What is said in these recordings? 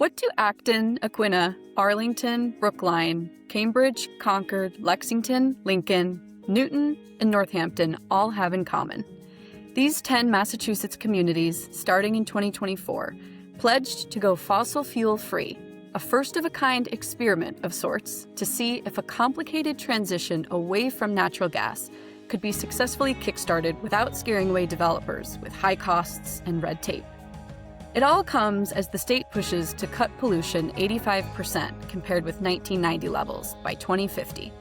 What do Acton, Aquina, Arlington, Brookline, Cambridge, Concord, Lexington, Lincoln, Newton, and Northampton all have in common? These 10 Massachusetts communities, starting in 2024, pledged to go fossil fuel free, a first-of-a-kind experiment of sorts to see if a complicated transition away from natural gas could be successfully kickstarted without scaring away developers with high costs and red tape. It all comes as the state pushes to cut pollution 85% compared with 1990 levels by 2050.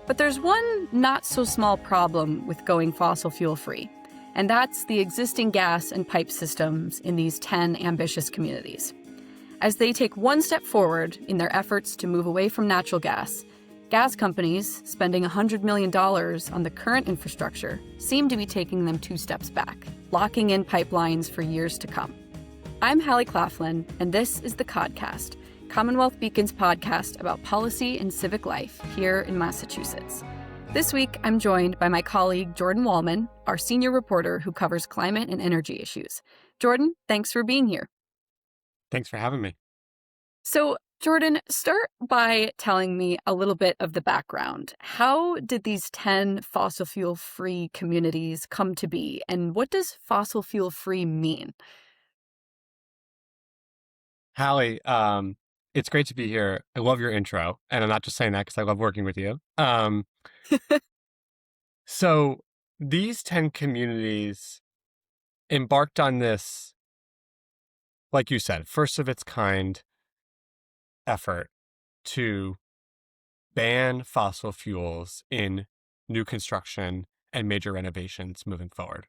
But there's one not-so-small problem with going fossil fuel-free, and that's the existing gas and pipe systems in these 10 ambitious communities. As they take one step forward in their efforts to move away from natural gas companies spending $100 million on the current infrastructure seem to be taking them 2 steps back, locking in pipelines for years to come. I'm Hallie Claflin, and this is the Codcast, CommonWealth Beacon's podcast about policy and civic life here in Massachusetts. This week, I'm joined by my colleague, Jordan Wolman, our senior reporter who covers climate and energy issues. Jordan, thanks for being here. Thanks for having me. So, Jordan, start by telling me a little bit of the background. How did these 10 fossil fuel-free communities come to be, and what does fossil fuel-free mean? Hallie, it's great to be here. I love your intro, and I'm not just saying that because I love working with you. So these 10 communities embarked on this, like you said, first of its kind effort to ban fossil fuels in new construction and major renovations moving forward.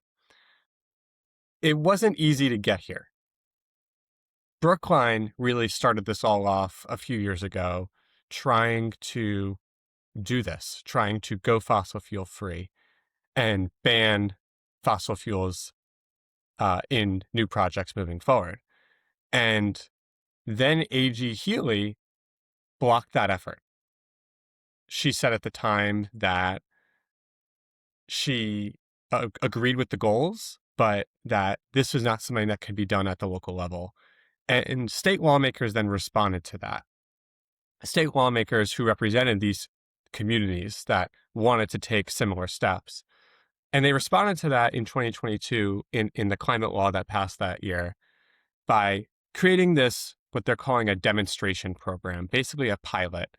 It wasn't easy to get here. Brookline really started this all off a few years ago, trying to do this, trying to go fossil fuel free and ban fossil fuels in new projects moving forward. And then AG Hallie blocked that effort. She said at the time that she agreed with the goals, but that this was not something that could be done at the local level. And state lawmakers then responded to that. State lawmakers who represented these communities that wanted to take similar steps. And they responded to that in 2022 in the climate law that passed that year by creating this, what they're calling a demonstration program, basically a pilot,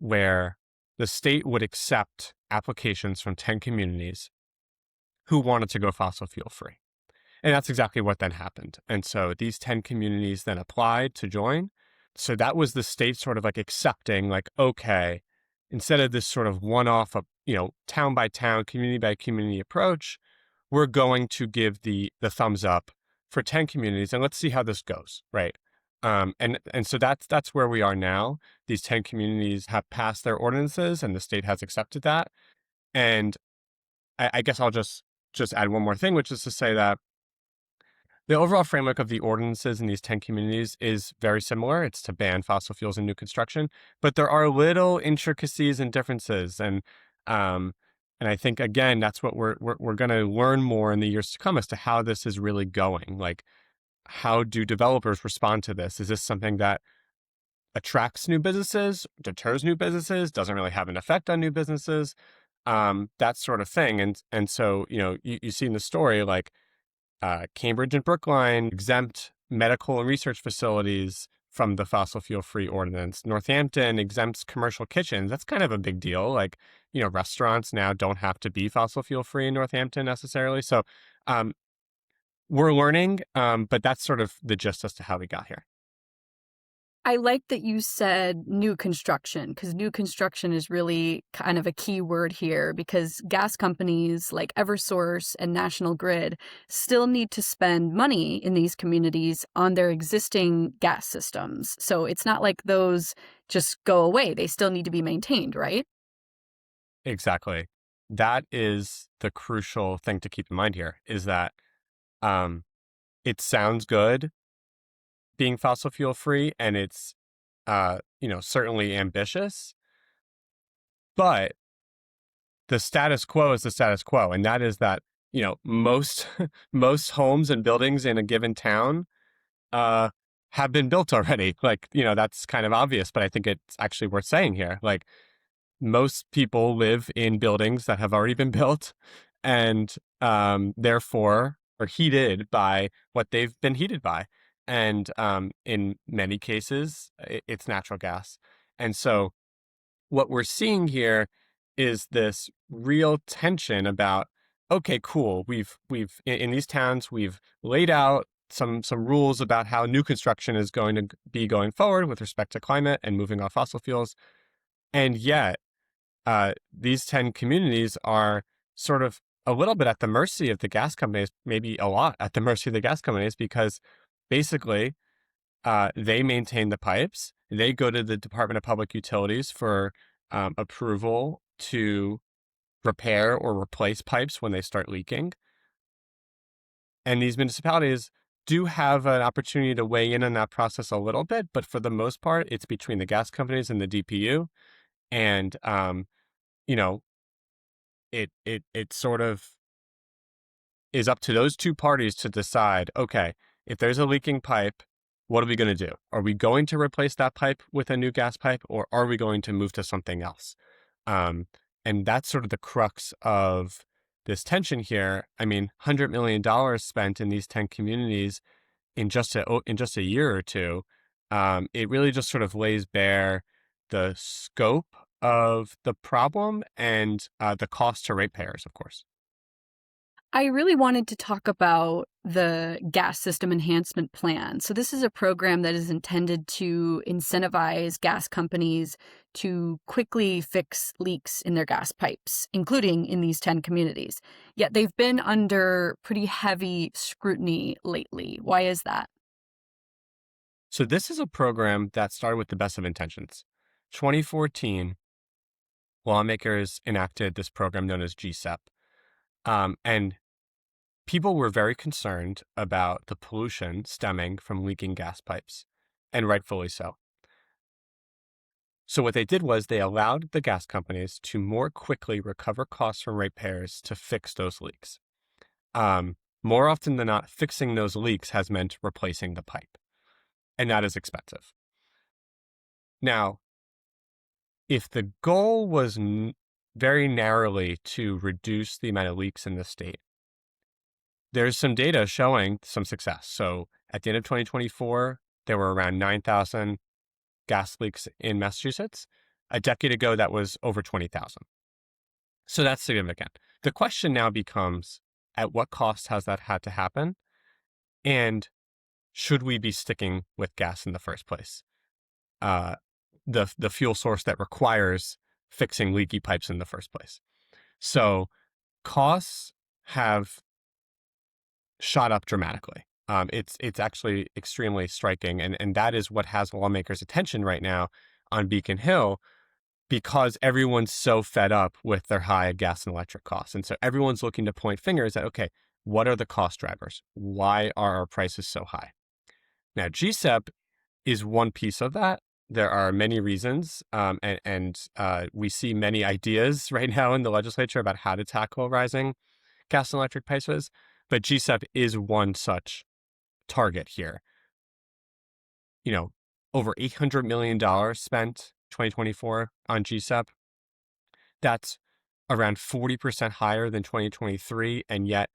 where the state would accept applications from 10 communities who wanted to go fossil fuel free. And that's exactly what then happened. And so these 10 communities then applied to join. So that was the state sort of like accepting, like, okay, instead of this sort of one-off, town by town, community by community approach, we're going to give the thumbs up for 10 communities, and let's see how this goes, right? And so that's where we are now. These 10 communities have passed their ordinances, and the state has accepted that. And I guess I'll just add one more thing, which is to say that the overall framework of the ordinances in these 10 communities is very similar. It's to ban fossil fuels in new construction, but there are little intricacies and differences. And I think, again, that's what we're going to learn more in the years to come as to how this is really going. Like, how do developers respond to this? Is this something that attracts new businesses, deters new businesses, doesn't really have an effect on new businesses, that sort of thing. And so, you see in the story, like, Cambridge and Brookline exempt medical and research facilities from the fossil fuel free ordinance. Northampton exempts commercial kitchens. That's kind of a big deal. Like, restaurants now don't have to be fossil fuel free in Northampton necessarily. So we're learning, but that's sort of the gist as to how we got here. I like that you said new construction, because new construction is really kind of a key word here, because gas companies like Eversource and National Grid still need to spend money in these communities on their existing gas systems. So it's not like those just go away. They still need to be maintained, right? Exactly. That is the crucial thing to keep in mind here, is that it sounds good being fossil fuel free, and it's, certainly ambitious, but the status quo is the status quo. And that is that, most homes and buildings in a given town have been built already. Like, that's kind of obvious, but I think it's actually worth saying here. Like, most people live in buildings that have already been built and therefore are heated by what they've been heated by. And in many cases, it's natural gas. And so what we're seeing here is this real tension about, okay, cool. We've in these towns, we've laid out some rules about how new construction is going to be going forward with respect to climate and moving off fossil fuels. And yet, these 10 communities are sort of a little bit at the mercy of the gas companies, maybe a lot at the mercy of the gas companies, because basically they maintain the pipes. They go to the Department of Public Utilities for approval to repair or replace pipes when they start leaking. And these municipalities do have an opportunity to weigh in on that process a little bit, but for the most part, it's between the gas companies and the DPU. And, it sort of is up to those two parties to decide, okay, if there's a leaking pipe, what are we going to do? Are we going to replace that pipe with a new gas pipe, or are we going to move to something else? And that's sort of the crux of this tension here. I mean, $100 million spent in these 10 communities in just a year or two. It really just sort of lays bare the scope of the problem and the cost to ratepayers, of course. I really wanted to talk about the Gas System Enhancement Plan. So this is a program that is intended to incentivize gas companies to quickly fix leaks in their gas pipes, including in these 10 communities. Yet they've been under pretty heavy scrutiny lately. Why is that? So this is a program that started with the best of intentions. 2014, lawmakers enacted this program known as GSEP. And people were very concerned about the pollution stemming from leaking gas pipes, and rightfully so. So what they did was they allowed the gas companies to more quickly recover costs from ratepayers to fix those leaks. More often than not, fixing those leaks has meant replacing the pipe, and that is expensive. Now, if the goal was very narrowly to reduce the amount of leaks in the state, there's some data showing some success. So at the end of 2024, there were around 9,000 gas leaks in Massachusetts. A decade ago, that was over 20,000. So that's significant. The question now becomes, at what cost has that had to happen? And should we be sticking with gas in the first place? The fuel source that requires fixing leaky pipes in the first place. So costs have shot up dramatically. It's actually extremely striking, and that is what has lawmakers' attention right now on Beacon Hill, because everyone's so fed up with their high gas and electric costs. And so everyone's looking to point fingers at, okay, what are the cost drivers? Why are our prices so high? Now, GSEP is one piece of that. There are many reasons, and we see many ideas right now in the legislature about how to tackle rising gas and electric prices, but GSEP is one such target here. Over $800 million spent 2024 on GSEP. That's around 40% higher than 2023, and yet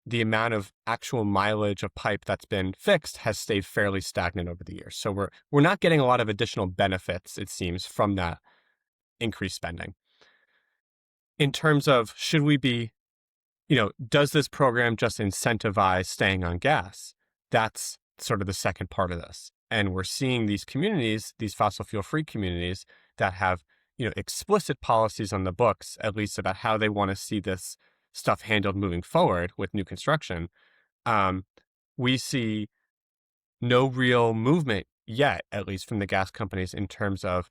the amount of actual mileage of pipe that's been fixed has stayed fairly stagnant over the years. So we're not getting a lot of additional benefits, it seems, from that increased spending. In terms of should we be, does this program just incentivize staying on gas? That's sort of the second part of this. And we're seeing these communities, these fossil fuel free communities that have, explicit policies on the books, at least about how they want to see this stuff handled moving forward with new construction. We see no real movement yet, at least from the gas companies, in terms of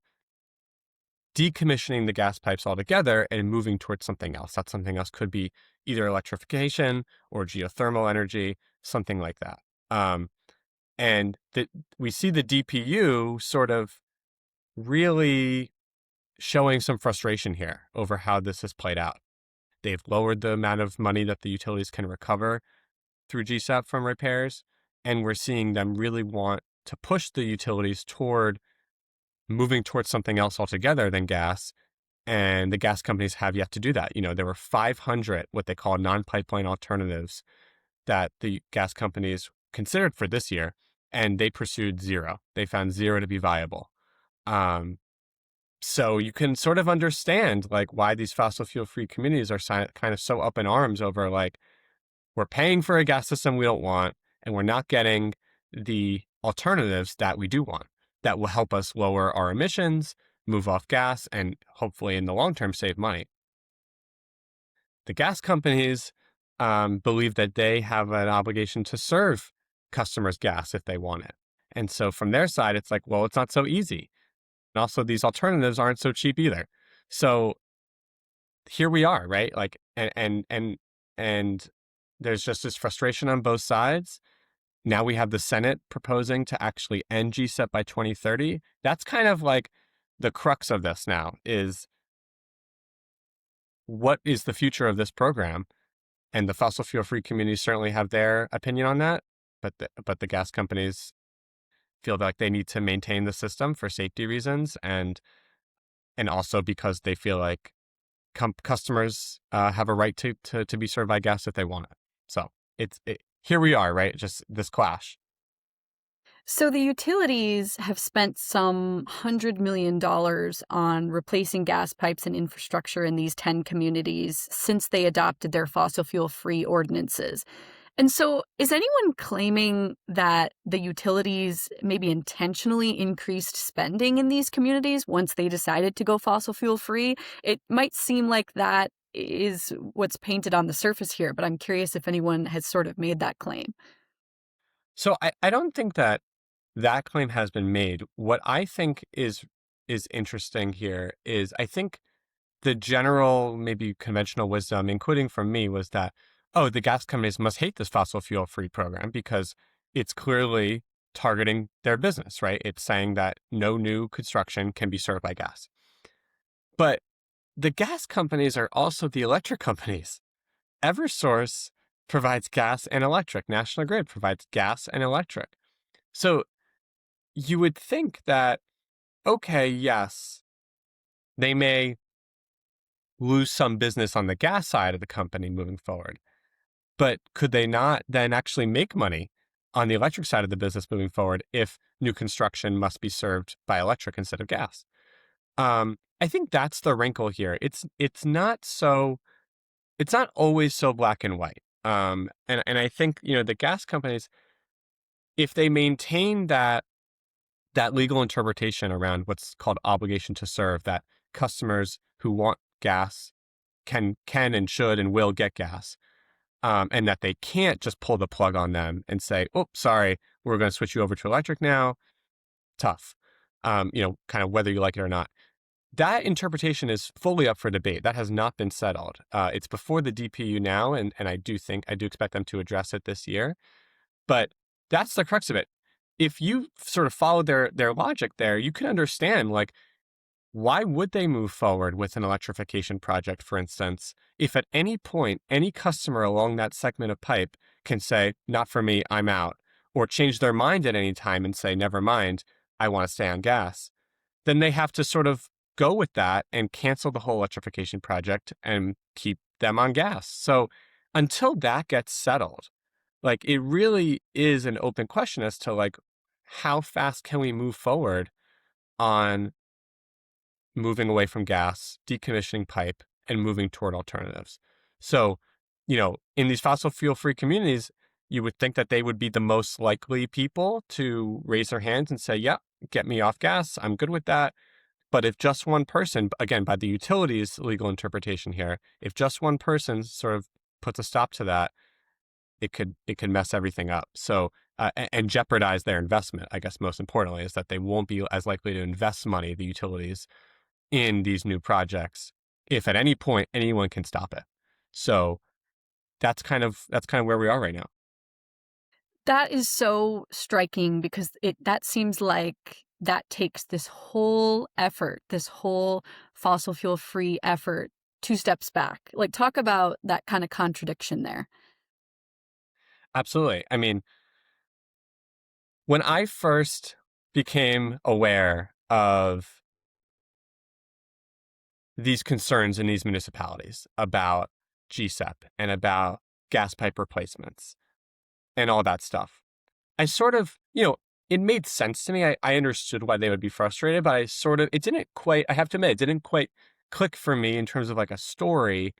decommissioning the gas pipes altogether and moving towards something else. That something else could be either electrification or geothermal energy, something like that. And we see the DPU sort of really showing some frustration here over how this has played out. They've lowered the amount of money that the utilities can recover through GSEP from repairs, and we're seeing them really want to push the utilities toward moving towards something else altogether than gas. And the gas companies have yet to do that. There were 500 what they call non-pipeline alternatives that the gas companies considered for this year, and they pursued zero. They found zero to be viable. So you can sort of understand why these fossil fuel free communities are kind of so up in arms over we're paying for a gas system we don't want, and we're not getting the alternatives that we do want that will help us lower our emissions, move off gas, and hopefully in the long term save money. The gas companies believe that they have an obligation to serve customers gas if they want it. And so from their side, it's well, it's not so easy. And also these alternatives aren't so cheap either. So here we are, right? And there's just this frustration on both sides. Now we have the Senate proposing to actually end GSEP by 2030. That's kind of the crux of this now is what is the future of this program? And the fossil fuel free communities certainly have their opinion on that. But the gas companies feel like they need to maintain the system for safety reasons and also because they feel like customers have a right to be served by gas if they want it. So here we are, right? Just this clash. So the utilities have spent some $100 million on replacing gas pipes and infrastructure in these 10 communities since they adopted their fossil fuel-free ordinances. And so is anyone claiming that the utilities maybe intentionally increased spending in these communities once they decided to go fossil fuel-free? It might seem like that is what's painted on the surface here, but I'm curious if anyone has sort of made that claim. So I don't think that claim has been made. What I think is interesting here is I think the general, maybe conventional wisdom, including from me, was that, oh, the gas companies must hate this fossil fuel free program because it's clearly targeting their business, right? It's saying that no new construction can be served by gas. But the gas companies are also the electric companies. Eversource provides gas and electric. National Grid provides gas and electric. So you would think that, okay, yes, they may lose some business on the gas side of the company moving forward, but could they not then actually make money on the electric side of the business moving forward if new construction must be served by electric instead of gas? I think that's the wrinkle here. It's not always so black and white. And I think, the gas companies, if they maintain that legal interpretation around what's called obligation to serve, that customers who want gas can and should and will get gas, and that they can't just pull the plug on them and say, oh, sorry, we're going to switch you over to electric now. Tough. Kind of whether you like it or not. That interpretation is fully up for debate. That has not been settled. It's before the DPU now, and I do expect them to address it this year. But that's the crux of it. If you sort of follow their logic there, you can understand, why would they move forward with an electrification project, for instance, if at any point, any customer along that segment of pipe can say, not for me, I'm out, or change their mind at any time and say, never mind, I want to stay on gas, then they have to sort of go with that and cancel the whole electrification project and keep them on gas. So until that gets settled, it really is an open question as to how fast can we move forward on moving away from gas, decommissioning pipe, and moving toward alternatives. So, in these fossil fuel free communities, you would think that they would be the most likely people to raise their hands and say, yeah, get me off gas. I'm good with that. But if just one person, again, by the utilities legal interpretation here, if just one person sort of puts a stop to that, it could mess everything up. So, and jeopardize their investment, I guess most importantly, is that they won't be as likely to invest money, the utilities, in these new projects if at any point anyone can stop it. So that's kind of where we are right now. That is so striking because that seems like that takes this whole effort, this whole fossil fuel free effort, 2 steps back. Talk about that kind of contradiction there. Absolutely. I mean, When I first became aware of these concerns in these municipalities about GSEP and about gas pipe replacements and all that stuff, I sort of, it made sense to me. I understood why they would be frustrated, but it didn't quite, I have to admit, it didn't quite click for me in terms of like a story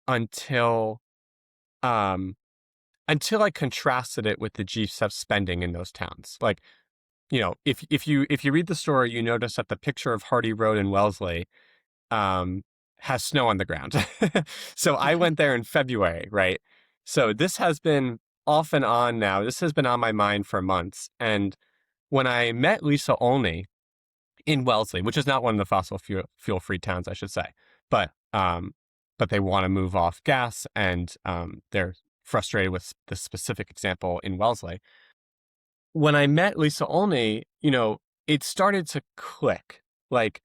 until I contrasted it with the GSEP spending in those towns. Like, if you read the story, you notice that the picture of Hardy Road in Wellesley has snow on the ground. So I went there in February, right? So this has been off and on now. This has been on my mind for months. And when I met Lisa Olney in Wellesley, which is not one of the fossil fuel free towns, I should say, but they want to move off gas, and they're frustrated with the specific example in Wellesley. When I met Lisa Olney, it started to click. Like,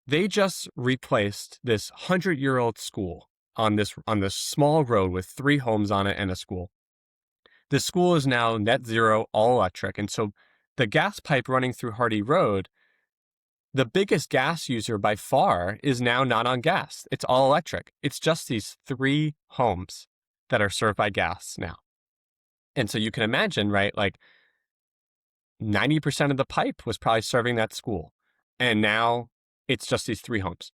they just replaced this 100-year-old school on this small road with 3 homes on it and a school. The school is now net zero, all electric. And so the gas pipe running through Hardy Road, the biggest gas user by far, is now not on gas. It's all electric. It's just these 3 homes that are served by gas now. And so you can imagine, right? Like 90% of the pipe was probably serving that school. And now it's just these 3 homes.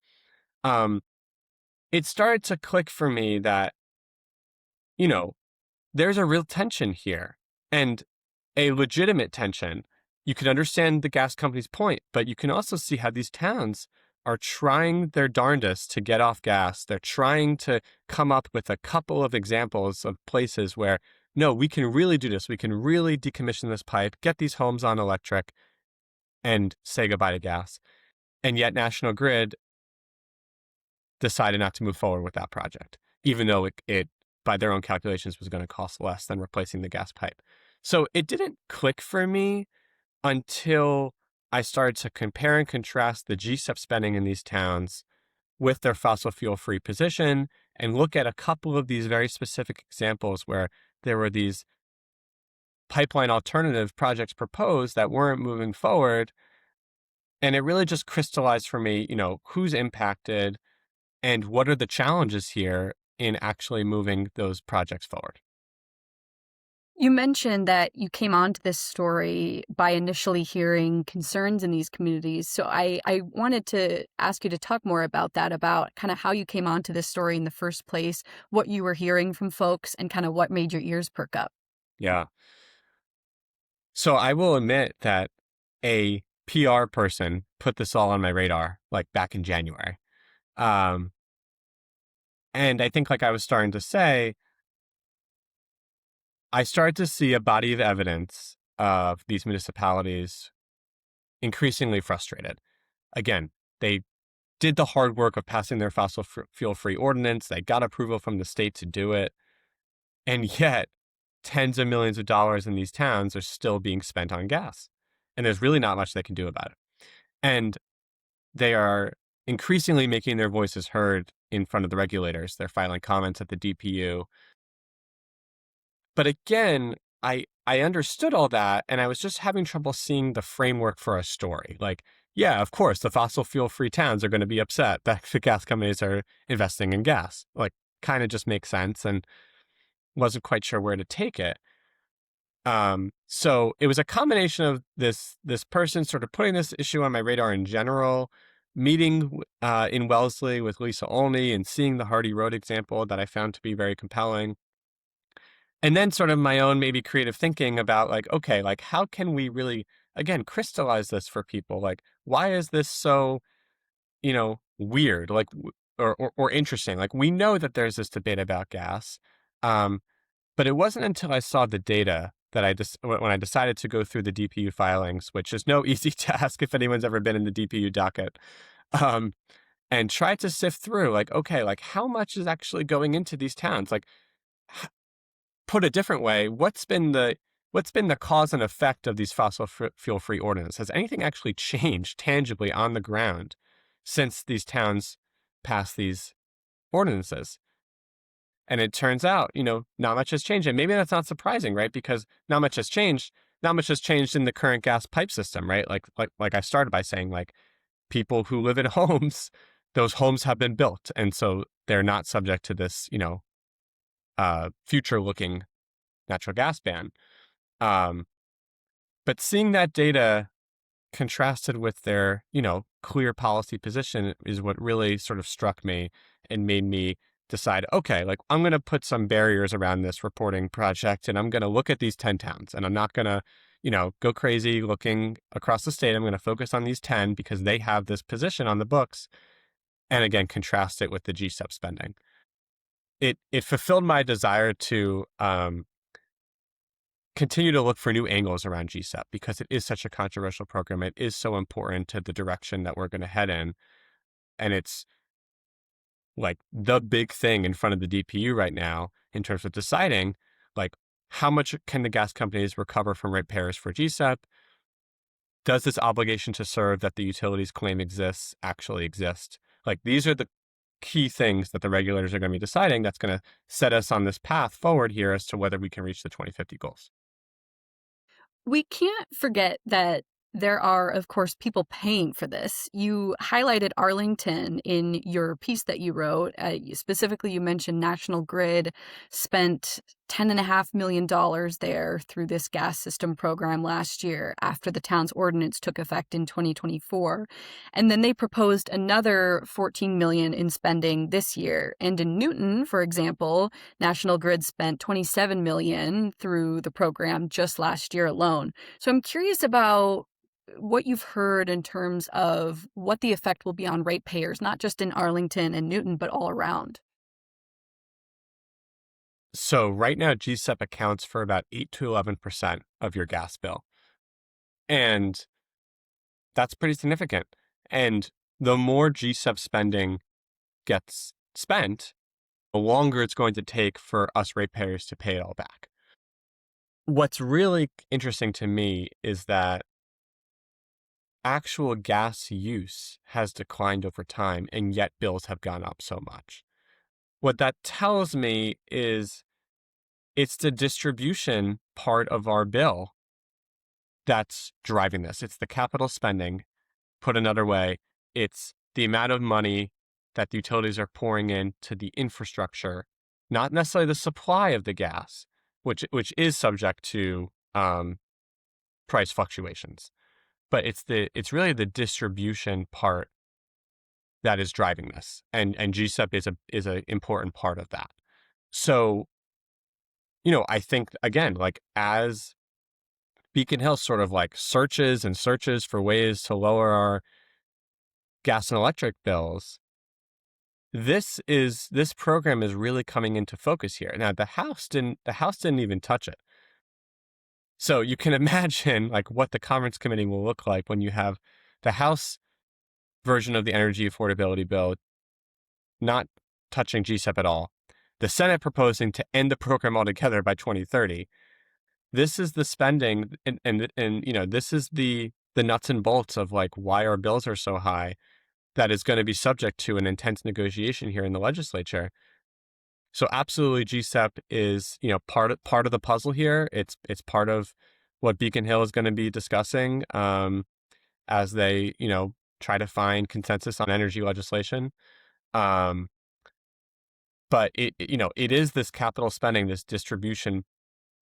It started to click for me that, there's a real tension here, and a legitimate tension. You can understand the gas company's point, but you can also see how these towns are trying their darndest to get off gas. They're trying to come up with a couple of examples of places where, no, we can really do this. We can really decommission this pipe, get these homes on electric, and say goodbye to gas. And yet National Grid decided not to move forward with that project, even though it by their own calculations, was going to cost less than replacing the gas pipe. So it didn't click for me until I started to compare and contrast the GSEP spending in these towns with their fossil fuel-free position, and look at a couple of these very specific examples where there were these pipeline alternative projects proposed that weren't moving forward. And it really just crystallized for me, who's impacted and what are the challenges here in actually moving those projects forward. You mentioned that you came onto this story by initially hearing concerns in these communities. So I wanted to ask you to talk more about that, about kind of how you came onto this story in the first place, what you were hearing from folks, and kind of what made your ears perk up. Yeah. So I will admit that a PR person put this all on my radar, like back in January. And I think, like I was starting to say, I started to see a body of evidence of these municipalities increasingly frustrated. Again, they did the hard work of passing their fossil fuel-free ordinance. They got approval from the state to do it. And yet, tens of millions of dollars in these towns are still being spent on gas. And there's really not much they can do about it. And they are increasingly making their voices heard in front of the regulators. They're filing comments at the DPU. But again, I understood all that, and I was just having trouble seeing the framework for a story. Like, yeah, of course, the fossil fuel-free towns are going to be upset that the gas companies are investing in gas. Like, kind of just makes sense, and wasn't quite sure where to take it. So it was a combination of this person sort of putting this issue on my radar in general, meeting in Wellesley with Lisa Olney and seeing the Hardy Road example that I found to be very compelling. And then sort of my own maybe creative thinking about, like, okay, like, how can we really, again, crystallize this for people? Like, why is this so, weird, like, or interesting? Like, we know that there's this debate about gas, but it wasn't until I saw the data that when I decided to go through the DPU filings, which is no easy task if anyone's ever been in the DPU docket, and try to sift through, like, okay, like, how much is actually going into these towns? Like, put a different way, what's been the cause and effect of these fossil fuel-free ordinances? Has anything actually changed tangibly on the ground since these towns passed these ordinances? And it turns out, not much has changed. And maybe that's not surprising, right? Because not much has changed. not much has changed in the current gas pipe system, right? Like I started by saying, like, people who live in homes, those homes have been built, and so they're not subject to this, future-looking natural gas ban. Um, but seeing that data contrasted with their, clear policy position is what really sort of struck me and made me decide, okay, like, I'm going to put some barriers around this reporting project, and I'm going to look at these 10 towns, and I'm not going to, go crazy looking across the state. I'm going to focus on these 10 because they have this position on the books. And again, contrast it with the GSEP spending. It fulfilled my desire to continue to look for new angles around GSEP because it is such a controversial program. It is so important to the direction that we're going to head in. And it's like the big thing in front of the DPU right now in terms of deciding, like, how much can the gas companies recover from ratepayers for GSEP? Does this obligation to serve that the utilities claim exists actually exist? Like, these are the key things that the regulators are going to be deciding that's going to set us on this path forward here as to whether we can reach the 2050 goals. We can't forget that there are, of course, people paying for this. You highlighted Arlington in your piece that you wrote. Specifically, you mentioned National Grid spent $10.5 million there through this gas system program last year after the town's ordinance took effect in 2024. And then they proposed another $14 million in spending this year. And in Newton, for example, National Grid spent $27 million through the program just last year alone. So I'm curious about what you've heard in terms of what the effect will be on ratepayers, not just in Arlington and Newton, but all around. So right now, GSEP accounts for about 8 to 11% of your gas bill. And that's pretty significant. And the more GSEP spending gets spent, the longer it's going to take for us ratepayers to pay it all back. What's really interesting to me is that actual gas use has declined over time, and yet bills have gone up so much. What that tells me is it's the distribution part of our bill that's driving this. It's the capital spending. Put another way, it's the amount of money that the utilities are pouring into the infrastructure, not necessarily the supply of the gas, which is subject to price fluctuations. But it's really the distribution part that is driving this, and GSEP is an important part of that. So, I think again, like, as Beacon Hill sort of like searches and searches for ways to lower our gas and electric bills, this program is really coming into focus here. Now, the House didn't even touch it. So you can imagine like what the Conference Committee will look like when you have the House version of the energy affordability bill not touching GSEP at all, the Senate proposing to end the program altogether by 2030. This is the spending, and this is the nuts and bolts of like why our bills are so high, that is going to be subject to an intense negotiation here in the legislature. So absolutely, GSEP is part of the puzzle here. It's part of what Beacon Hill is going to be discussing as they try to find consensus on energy legislation. But it is this capital spending, this distribution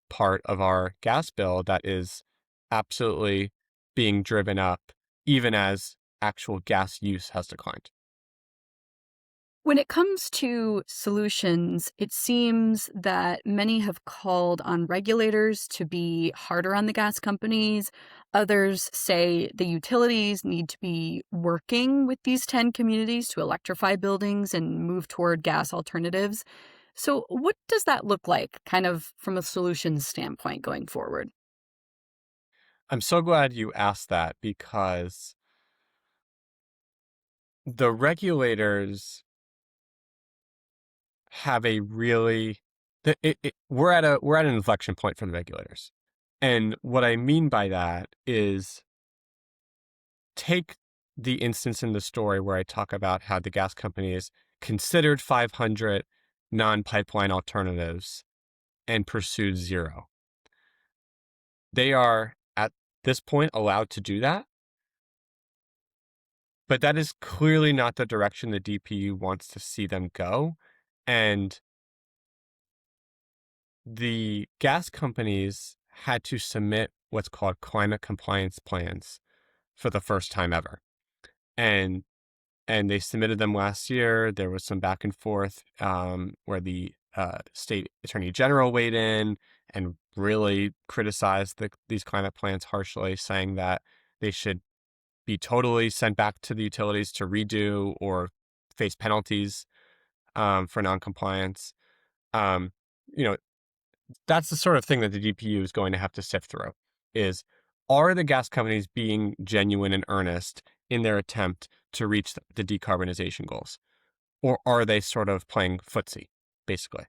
part of our gas bill that is absolutely being driven up, even as actual gas use has declined. When it comes to solutions, it seems that many have called on regulators to be harder on the gas companies. Others say the utilities need to be working with these 10 communities to electrify buildings and move toward gas alternatives. So what does that look like, kind of from a solutions standpoint going forward? I'm so glad you asked that, because the regulators have a really we're at an inflection point for the regulators. And what I mean by that is, take the instance in the story where I talk about how the gas companies considered 500 non-pipeline alternatives and pursued zero. They are, at this point, allowed to do that. But that is clearly not the direction the DPU wants to see them go. And the gas companies had to submit what's called climate compliance plans for the first time ever. And they submitted them last year. There was some back and forth where the state attorney general weighed in and really criticized these climate plans harshly, saying that they should be totally sent back to the utilities to redo or face penalties for noncompliance. That's the sort of thing that the DPU is going to have to sift through. Are the gas companies being genuine and earnest in their attempt to reach the decarbonization goals? Or are they sort of playing footsie, basically?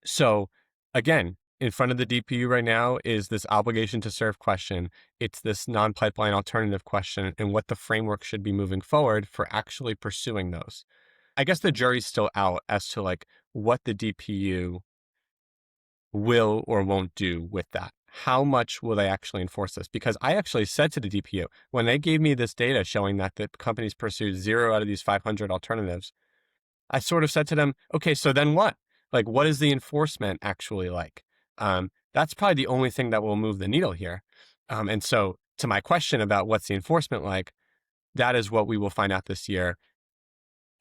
So, again, in front of the DPU right now is this obligation to serve question. It's this non-pipeline alternative question and what the framework should be moving forward for actually pursuing those. I guess the jury's still out as to what the DPU will or won't do with that. How much will they actually enforce this? Because I actually said to the DPU, when they gave me this data showing that the companies pursued 0 out of these 500 alternatives, I sort of said to them, okay, so then what? What is the enforcement actually like? That's probably the only thing that will move the needle here. And so to my question about what's the enforcement like, that is what we will find out this year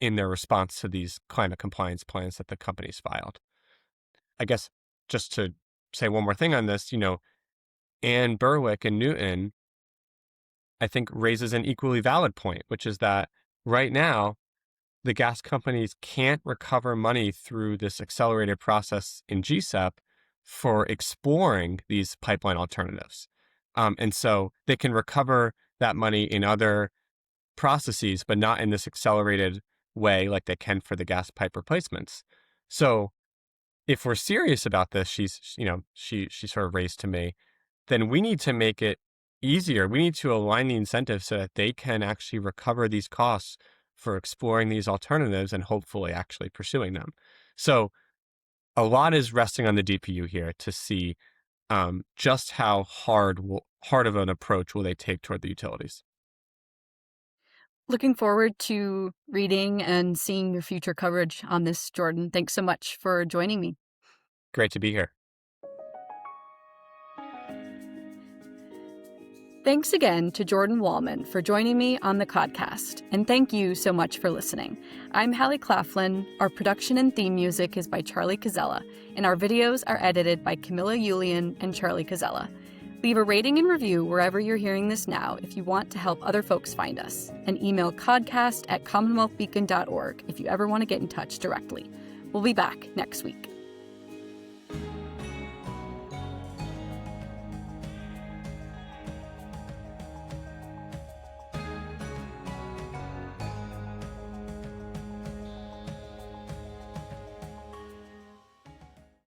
in their response to these climate compliance plans that the companies filed. I guess just to say one more thing on this, Ann Berwick and Newton, I think, raises an equally valid point, which is that right now, the gas companies can't recover money through this accelerated process in GSEP for exploring these pipeline alternatives. And so they can recover that money in other processes, but not in this accelerated way like they can for the gas pipe replacements. So if we're serious about this, she sort of raised to me, then we need to make it easier. We need to align the incentives so that they can actually recover these costs for exploring these alternatives and hopefully actually pursuing them. So a lot is resting on the DPU here to see just how hard of an approach will they take toward the utilities. Looking forward to reading and seeing your future coverage on this, Jordan. Thanks so much for joining me. Great to be here. Thanks again to Jordan Wolman for joining me on the Codcast, and thank you so much for listening. I'm Hallie Claflin. Our production and theme music is by Charlie Cazella, and our videos are edited by Camilla Yulian and Charlie Cazella. Leave a rating and review wherever you're hearing this now if you want to help other folks find us, and email codcast@commonwealthbeacon.org if you ever want to get in touch directly. We'll be back next week.